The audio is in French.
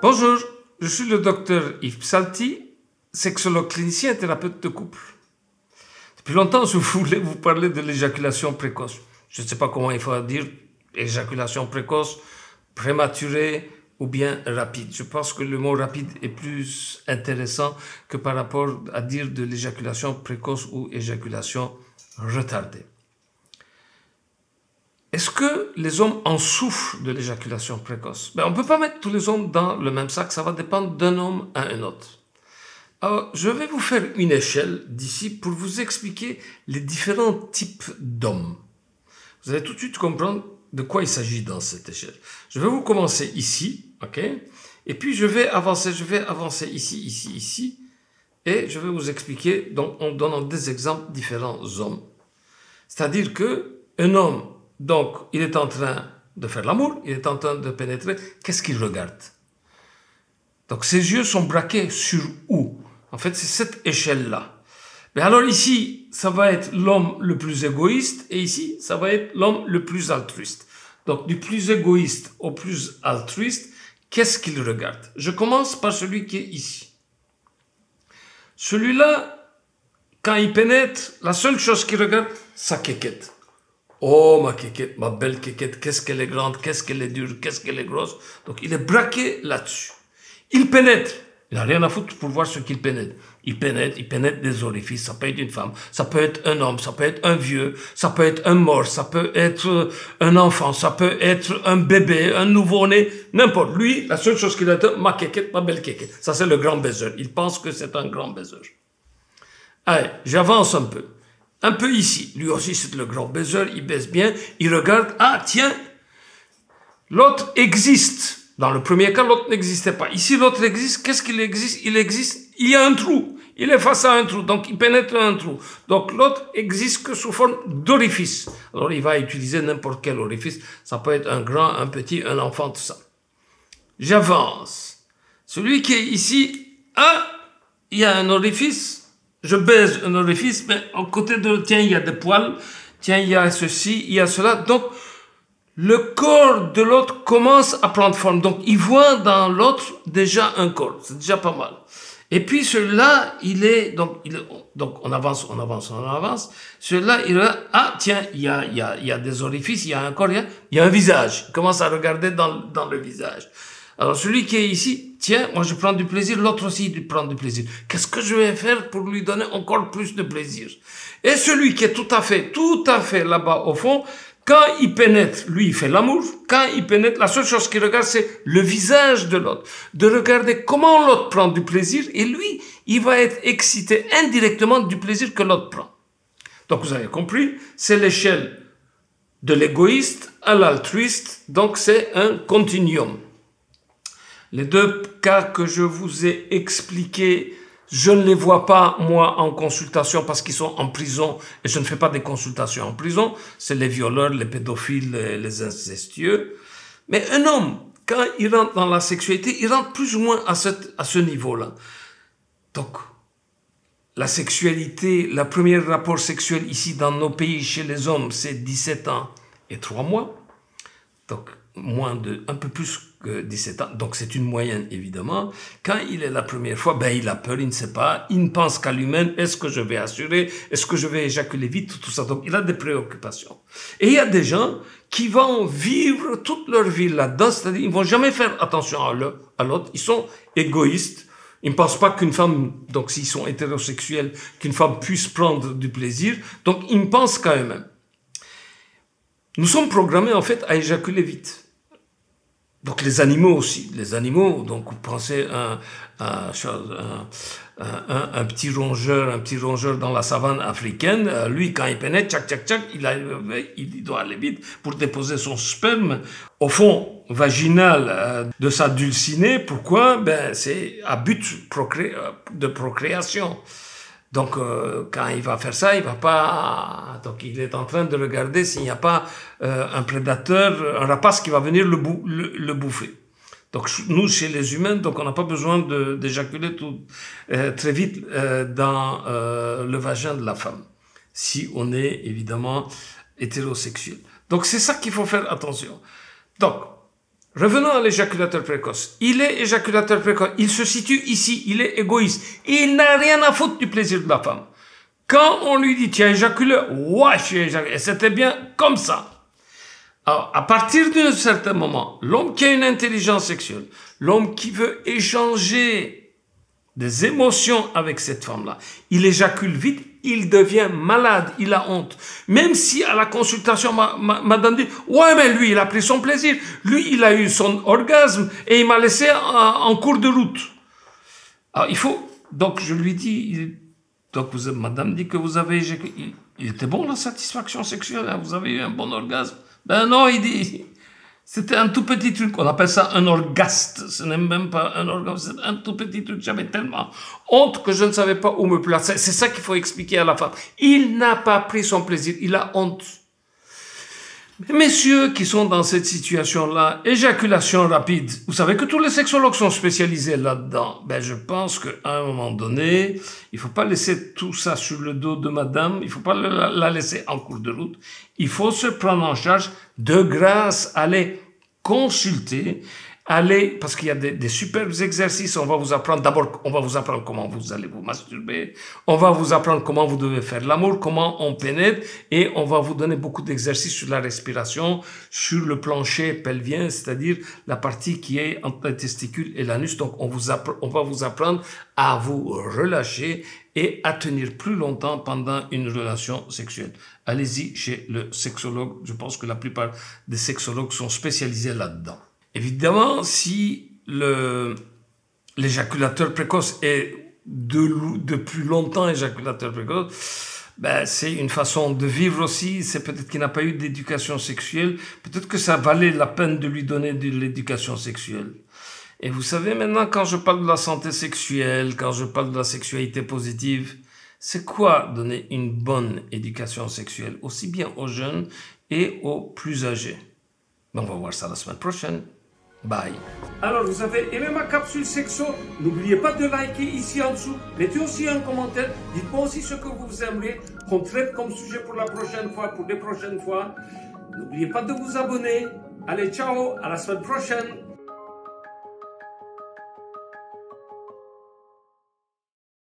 Bonjour, je suis le docteur Yves Psalti, sexologue clinicien et thérapeute de couple. Depuis longtemps, je voulais vous parler de l'éjaculation précoce. Je ne sais pas comment il faut dire éjaculation précoce, prématurée ou bien rapide. Je pense que le mot rapide est plus intéressant que par rapport à dire de l'éjaculation précoce ou éjaculation retardée. Est-ce que les hommes en souffrent de l'éjaculation précoce? On ne peut pas mettre tous les hommes dans le même sac, ça va dépendre d'un homme à un autre. Alors, je vais vous faire une échelle d'ici pour vous expliquer les différents types d'hommes. Vous allez tout de suite comprendre de quoi il s'agit dans cette échelle. Je vais vous commencer ici, ok? Et puis je vais avancer ici, et je vais vous expliquer donc, en donnant des exemples différents hommes. C'est-à-dire que un homme, donc, il est en train de faire l'amour, il est en train de pénétrer, qu'est-ce qu'il regarde? Donc ses yeux sont braqués sur où? En fait, c'est cette échelle-là. Mais alors ici, ça va être l'homme le plus égoïste, et ici, ça va être l'homme le plus altruiste. Donc du plus égoïste au plus altruiste, qu'est-ce qu'il regarde? Je commence par celui qui est ici. Celui-là, quand il pénètre, la seule chose qu'il regarde, sa quéquette. Oh, ma quéquette, ma belle quéquette, qu'est-ce qu'elle est grande, qu'est-ce qu'elle est dure, qu'est-ce qu'elle est grosse. Donc il est braqué là-dessus. Il pénètre. Il n'a rien à foutre pour voir ce qu'il pénètre. Il pénètre des orifices. Ça peut être une femme, ça peut être un homme, ça peut être un vieux, ça peut être un mort, ça peut être un enfant, ça peut être un bébé, un nouveau-né, n'importe. Lui, la seule chose qu'il a, ma quéquette, ma belle quéquette. Ça, c'est le grand baiser. Il pense que c'est un grand baiser. Allez, j'avance un peu. Un peu ici. Lui aussi, c'est le grand baiser. Il baise bien. Il regarde. Ah, tiens, l'autre existe. Dans le premier cas, l'autre n'existait pas. Ici, l'autre existe. Qu'est-ce qu'il existe? Il existe. Il y a un trou. Il est face à un trou. Donc, il pénètre un trou. Donc, l'autre existe que sous forme d'orifice. Alors, il va utiliser n'importe quel orifice. Ça peut être un grand, un petit, un enfant, tout ça. J'avance. Celui qui est ici, ah, il y a un orifice. Je baise un orifice, mais à côté de, tiens, il y a des poils. Tiens, il y a ceci, il y a cela. Donc, le corps de l'autre commence à prendre forme. Donc, il voit dans l'autre déjà un corps. C'est déjà pas mal. Et puis, celui-là, donc on avance. Celui-là, il a, ah, tiens, il y a des orifices, il y a un corps, il y a un visage. Il commence à regarder dans le visage. Alors, celui qui est ici, tiens, moi je prends du plaisir, l'autre aussi il prend du plaisir. Qu'est-ce que je vais faire pour lui donner encore plus de plaisir? Et celui qui est tout à fait là-bas au fond, quand il pénètre, lui, il fait l'amour. Quand il pénètre, la seule chose qu'il regarde, c'est le visage de l'autre. De regarder comment l'autre prend du plaisir. Et lui, il va être excité indirectement du plaisir que l'autre prend. Donc, vous avez compris, c'est l'échelle de l'égoïste à l'altruiste. Donc, c'est un continuum. Les deux cas que je vous ai expliqués, je ne les vois pas, moi, en consultation parce qu'ils sont en prison et je ne fais pas des consultations en prison. C'est les violeurs, les pédophiles, les incestueux. Mais un homme, quand il rentre dans la sexualité, il rentre plus ou moins à ce niveau-là. Donc, la sexualité, le premier rapport sexuel ici dans nos pays chez les hommes, c'est 17 ans et 3 mois. Donc, un peu plus que 17 ans, donc c'est une moyenne évidemment. Quand il est la première fois, il a peur, il ne sait pas, il ne pense qu'à lui-même, est-ce que je vais assurer, est-ce que je vais éjaculer vite, tout ça. Donc il a des préoccupations. Et il y a des gens qui vont vivre toute leur vie là-dedans, c'est-à-dire ils ne vont jamais faire attention à l'autre, ils sont égoïstes, ils ne pensent pas qu'une femme, donc s'ils sont hétérosexuels, qu'une femme puisse prendre du plaisir, donc ils ne pensent qu'à eux-mêmes. Nous sommes programmés en fait à éjaculer vite. Donc les animaux aussi, donc vous pensez un petit rongeur dans la savane africaine, lui quand il pénètre, il doit aller vite pour déposer son sperme au fond vaginal de sa dulcinée. Pourquoi? C'est à but de procréation. Donc, quand il va faire ça, il va pas... Donc, il est en train de regarder s'il n'y a pas un prédateur, un rapace qui va venir le bouffer. Donc, nous, chez les humains, donc on n'a pas besoin d'éjaculer très vite dans le vagin de la femme, si on est évidemment hétérosexuel. Donc, c'est ça qu'il faut faire attention. Donc, Revenons à l'éjaculateur précoce. Il est éjaculateur précoce. Il se situe ici. Il est égoïste. Il n'a rien à foutre du plaisir de la femme. Quand on lui dit, tu as éjaculé, ouais, je suis éjaculé. Et c'était bien comme ça. Alors, à partir d'un certain moment, l'homme qui a une intelligence sexuelle, l'homme qui veut échanger des émotions avec cette femme-là, il éjacule vite, il devient malade, il a honte. Même si à la consultation, madame dit, ouais, mais lui, il a pris son plaisir. Lui, il a eu son orgasme et il m'a laissé en cours de route. Alors, il faut, donc je lui dis, donc madame dit que vous avez éjaculé. Il était bon la satisfaction sexuelle, hein, vous avez eu un bon orgasme. Ben non, il dit, c'était un tout petit truc, on appelle ça un orgaste, ce n'est même pas un orgasme, c'est un tout petit truc, j'avais tellement honte que je ne savais pas où me placer. C'est ça qu'il faut expliquer à la femme. Il n'a pas pris son plaisir, il a honte. Messieurs qui sont dans cette situation-là, éjaculation rapide, vous savez que tous les sexologues sont spécialisés là-dedans. Ben, je pense qu'à un moment donné, il faut pas laisser tout ça sur le dos de madame, il faut pas la laisser en cours de route. Il faut se prendre en charge de grâce, aller consulter, parce qu'il y a des superbes exercices. On va vous apprendre, d'abord, on va vous apprendre comment vous allez vous masturber. On va vous apprendre comment vous devez faire l'amour, comment on pénètre. Et on va vous donner beaucoup d'exercices sur la respiration, sur le plancher pelvien, c'est-à-dire la partie qui est entre les testicules et l'anus. Donc, on va vous apprendre à vous relâcher et à tenir plus longtemps pendant une relation sexuelle. Allez-y chez le sexologue. Je pense que la plupart des sexologues sont spécialisés là-dedans. Évidemment, si l'éjaculateur précoce est de plus longtemps éjaculateur précoce, ben, c'est une façon de vivre aussi. C'est peut-être qu'il n'a pas eu d'éducation sexuelle. Peut-être que ça valait la peine de lui donner de l'éducation sexuelle. Et vous savez, maintenant, quand je parle de la santé sexuelle, quand je parle de la sexualité positive, c'est quoi donner une bonne éducation sexuelle, aussi bien aux jeunes et aux plus âgés? On va voir ça la semaine prochaine. Bye. Alors, vous avez aimé ma capsule sexo? N'oubliez pas de liker ici en dessous. Mettez aussi un commentaire. Dites-moi aussi ce que vous aimeriez qu'on traite comme sujet pour la prochaine fois, pour les prochaines fois. N'oubliez pas de vous abonner. Allez, ciao, à la semaine prochaine.